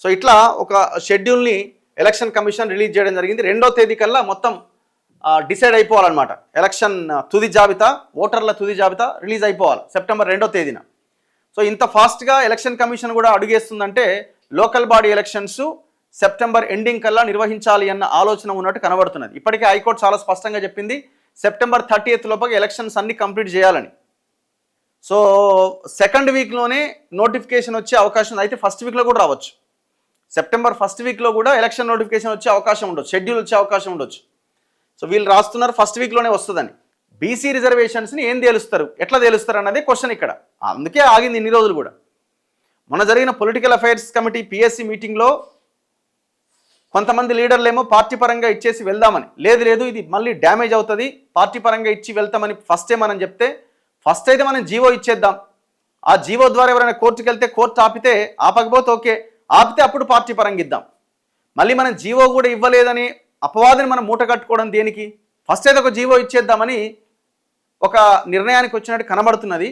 So ఇట్లా ఒక షెడ్యూల్ని election commission release చేయడం జరిగింది. 2వ తేదీ కల్లా మొత్తం డిసైడ్ అయిపోవాలన్నమాట. ఎలక్షన్ తుది జాబితా, ఓటర్ల తుది జాబితా రిలీజ్ అయిపోవాలి సెప్టెంబర్ 2వ తేదీన. సో ఇంత ఫాస్ట్గా ఎలక్షన్ కమిషన్ కూడా అడుగేస్తుందంటే local body elections September ending కల్లా నిర్వహించాలి అన్న ఆలోచన ఉన్నట్టు కనబడుతున్నది. ఇప్పటికే హైకోర్టు చాలా స్పష్టంగా చెప్పింది సెప్టెంబర్ 30th లోపల ఎలక్షన్స్ అన్ని కంప్లీట్ చేయాలని. సో సెకండ్ వీక్లోనే నోటిఫికేషన్ వచ్చే అవకాశం ఉంది. అయితే ఫస్ట్ వీక్లో కూడా రావచ్చు. సెప్టెంబర్ ఫస్ట్ వీక్లో కూడా ఎలక్షన్ నోటిఫికేషన్ వచ్చే అవకాశం ఉండొచ్చు, షెడ్యూల్ వచ్చే అవకాశం ఉండొచ్చు. సో వీళ్ళు రాస్తున్నారు ఫస్ట్ వీక్లోనే వస్తుందని. బీసీ రిజర్వేషన్స్ని ఏం తేలుస్తారు, ఎట్లా తేలుస్తారు అన్నదే క్వశ్చన్ ఇక్కడ. అందుకే ఆగింది ఇన్ని రోజులు కూడా. మొన్న జరిగిన పొలిటికల్ అఫైర్స్ కమిటీ పిఎస్సి మీటింగ్లో కొంతమంది లీడర్లు ఏమో పార్టీ పరంగా ఇచ్చేసి వెళ్దామని, లేదు ఇది మళ్ళీ డ్యామేజ్ అవుతుంది, పార్టీ పరంగా ఇచ్చి వెళ్తామని ఫస్టే మనం చెప్తే, ఫస్ట్ అయితే మనం జీవో ఇచ్చేద్దాం, ఆ జీవో ద్వారా ఎవరైనా కోర్టుకు వెళ్తే కోర్టు ఆపితే, ఆపకపోతే ఓకే, ఆపితే అప్పుడు పార్టీ పరంగా ఇద్దాం. మళ్ళీ మనం జీవో కూడా ఇవ్వలేదని అపవాదిని మనం మూట కట్టుకోవడం దేనికి? ఫస్ట్ అయితే ఒక జీవో ఇచ్చేద్దామని ఒక నిర్ణయానికి వచ్చినట్టు కనబడుతున్నది.